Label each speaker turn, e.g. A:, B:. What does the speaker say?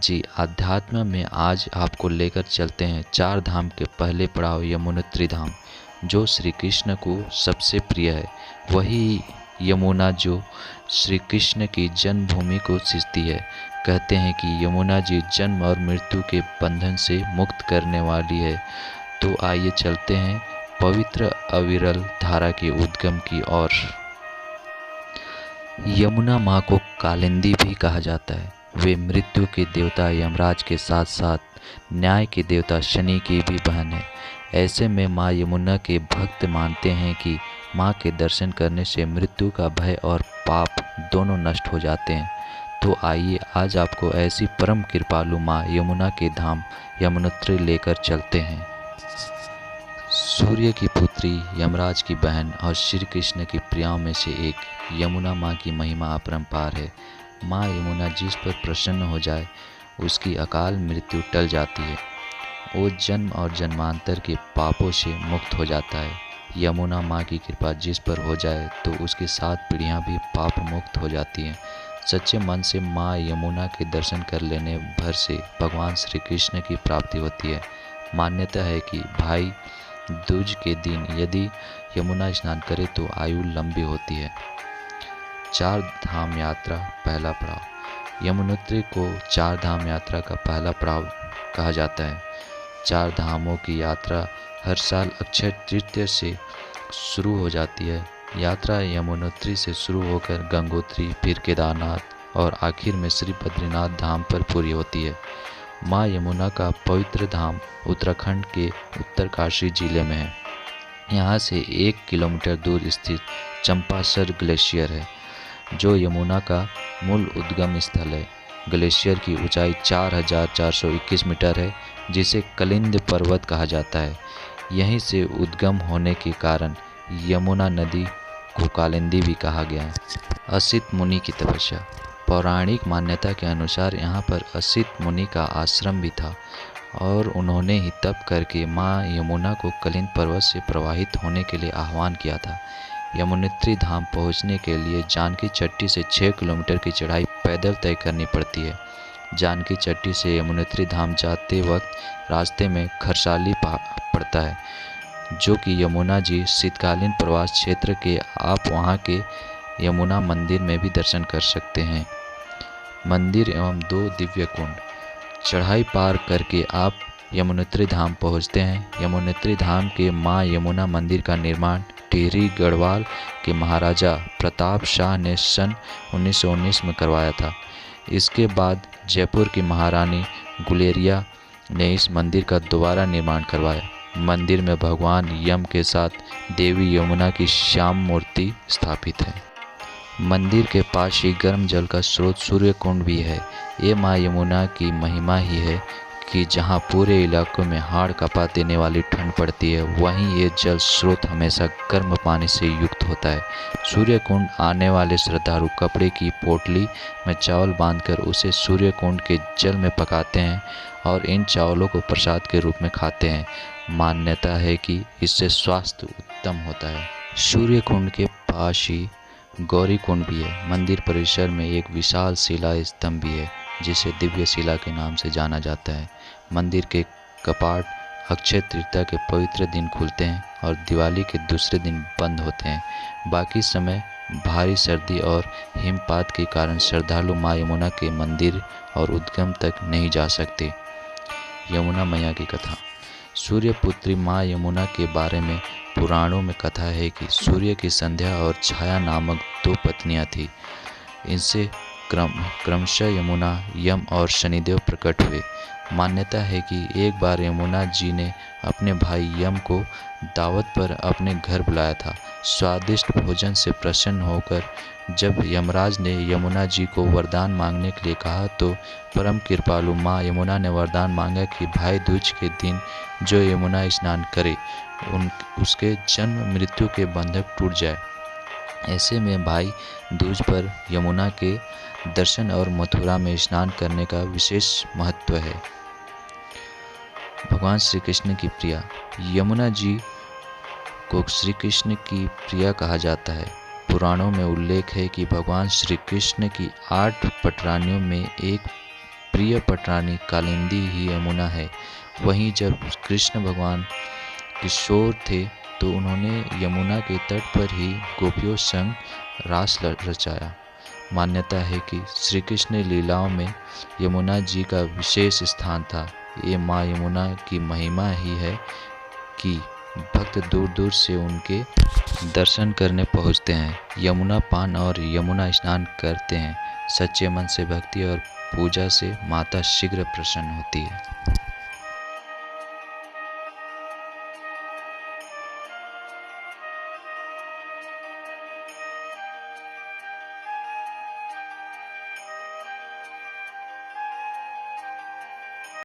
A: जी, अध्यात्म में आज आपको लेकर चलते हैं चार धाम के पहले पड़ाव यमुनोत्री धाम, जो श्री कृष्ण को सबसे प्रिय है। वही यमुना जो श्री कृष्ण की जन्मभूमि को सिंचती है। कहते हैं कि यमुना जी जन्म और मृत्यु के बंधन से मुक्त करने वाली है। तो आइए चलते हैं पवित्र अविरल धारा के उद्गम की ओर। यमुना माँ को कालिंदी भी कहा जाता है। वे मृत्यु के देवता यमराज के साथ साथ न्याय के देवता शनि की भी बहन है। ऐसे में माँ यमुना के भक्त मानते हैं कि माँ के दर्शन करने से मृत्यु का भय और पाप दोनों नष्ट हो जाते हैं। तो आइए आज आपको ऐसी परम कृपालु माँ यमुना के धाम यमुनोत्री लेकर चलते हैं। सूर्य की पुत्री, यमराज की बहन और श्री कृष्ण की प्रियाओं में से एक यमुना माँ की महिमा अपरंपार है। माँ यमुना जिस पर प्रसन्न हो जाए उसकी अकाल मृत्यु टल जाती है। वो जन्म और जन्मांतर के पापों से मुक्त हो जाता है। यमुना माँ की कृपा जिस पर हो जाए तो उसकी 7 पीढ़ियाँ भी पाप मुक्त हो जाती हैं। सच्चे मन से माँ यमुना के दर्शन कर लेने भर से भगवान श्री कृष्ण की प्राप्ति होती है। मान्यता है कि भाई दूज के दिन यदि यमुना स्नान करे तो आयु लंबी होती है। चार धाम यात्रा पहला पड़ाव। यमुनोत्री को चार धाम यात्रा का पहला पड़ाव कहा जाता है। चार धामों की यात्रा हर साल अक्षय तृतीया से शुरू हो जाती है। यात्रा यमुनोत्री से शुरू होकर गंगोत्री, फिर केदारनाथ और आखिर में श्री बद्रीनाथ धाम पर पूरी होती है। माँ यमुना का पवित्र धाम उत्तराखंड के उत्तरकाशी जिले में है। यहाँ से 1 किलोमीटर दूर स्थित चंपासर ग्लेशियर है, जो यमुना का मूल उद्गम स्थल है। ग्लेशियर की ऊंचाई 4421 मीटर है, जिसे कलिंद पर्वत कहा जाता है। यहीं से उद्गम होने के कारण यमुना नदी को कालिंदी भी कहा गया है। असित मुनि की तपस्या। पौराणिक मान्यता के अनुसार यहाँ पर असित मुनि का आश्रम भी था और उन्होंने ही तप करके माँ यमुना को कलिंद पर्वत से प्रवाहित होने के लिए आह्वान किया था। यमुनोत्री धाम पहुँचने के लिए जानकी चट्टी से 6 किलोमीटर की चढ़ाई पैदल तय करनी पड़ती है। जानकी चट्टी से यमुनोत्री धाम जाते वक्त रास्ते में खरसाली पड़ता है, जो कि यमुना जी शीतकालीन प्रवास क्षेत्र के। आप वहाँ के यमुना मंदिर में भी दर्शन कर सकते हैं। मंदिर एवं 2 दिव्य कुंड। चढ़ाई पार करके आप यमुनोत्री धाम पहुँचते हैं। यमुनोत्री धाम के माँ यमुना मंदिर का निर्माण टिहरी गढ़वाल के महाराजा प्रताप शाह ने सन 1919 में करवाया था। इसके बाद जयपुर की महारानी गुलेरिया ने इस मंदिर का दोबारा निर्माण करवाया। मंदिर में भगवान यम के साथ देवी यमुना की श्याम मूर्ति स्थापित है। मंदिर के पास ही गर्म जल का स्रोत सूर्य कुंड भी है। ये माँ यमुना की महिमा ही है कि जहाँ पूरे इलाकों में हाड़ कपा देने वाली ठंड पड़ती है, वहीं ये जल स्रोत हमेशा गर्म पानी से युक्त होता है। सूर्य कुंड आने वाले श्रद्धालु कपड़े की पोटली में चावल बांधकर उसे सूर्य कुंड के जल में पकाते हैं और इन चावलों को प्रसाद के रूप में खाते हैं। मान्यता है कि इससे स्वास्थ्य उत्तम होता है। सूर्य कुंड के पास ही गौरी कुंड भी है। मंदिर परिसर में एक विशाल शिला स्तंभ भी है, जिसे दिव्य शिला के नाम से जाना जाता है। मंदिर के कपाट अक्षय तृतीया के पवित्र दिन खुलते हैं और दिवाली के दूसरे दिन बंद होते हैं। बाकी समय भारी सर्दी और हिमपात के कारण श्रद्धालु माँ यमुना के मंदिर और उद्गम तक नहीं जा सकते। यमुना मैया की कथा। सूर्य पुत्री माँ यमुना के बारे में पुराणों में कथा है कि सूर्य की संध्या और छाया नामक 2 पत्नियां थीं। इनसे क्रमशः यमुना, यम और शनिदेव प्रकट हुए। मान्यता है कि एक बार यमुना जी ने अपने भाई यम को दावत पर अपने घर बुलाया था। स्वादिष्ट भोजन से प्रसन्न होकर जब यमराज ने यमुना जी को वरदान मांगने के लिए कहा, तो परम कृपालु माँ यमुना ने वरदान मांगा कि भाई दूज के दिन जो यमुना स्नान करे उसके जन्म मृत्यु के बंधक टूट जाए। ऐसे में भाई दूज पर यमुना के दर्शन और मथुरा में स्नान करने का विशेष महत्व है। भगवान श्री कृष्ण की प्रिया। यमुना जी को श्री कृष्ण की प्रिया कहा जाता है। पुराणों में उल्लेख है कि भगवान श्री कृष्ण की 8 पटरानियों में एक प्रिय पटरानी कालिंदी ही यमुना है। वहीं जब कृष्ण भगवान किशोर थे तो उन्होंने यमुना के तट पर ही गोपियों संग रास रचाया। मान्यता है कि श्री कृष्ण लीलाओं में यमुना जी का विशेष स्थान था। ये माँ यमुना की महिमा ही है कि भक्त दूर दूर से उनके दर्शन करने पहुँचते हैं, यमुना पान और यमुना स्नान करते हैं। सच्चे मन से भक्ति और पूजा से माता शीघ्र प्रसन्न होती है।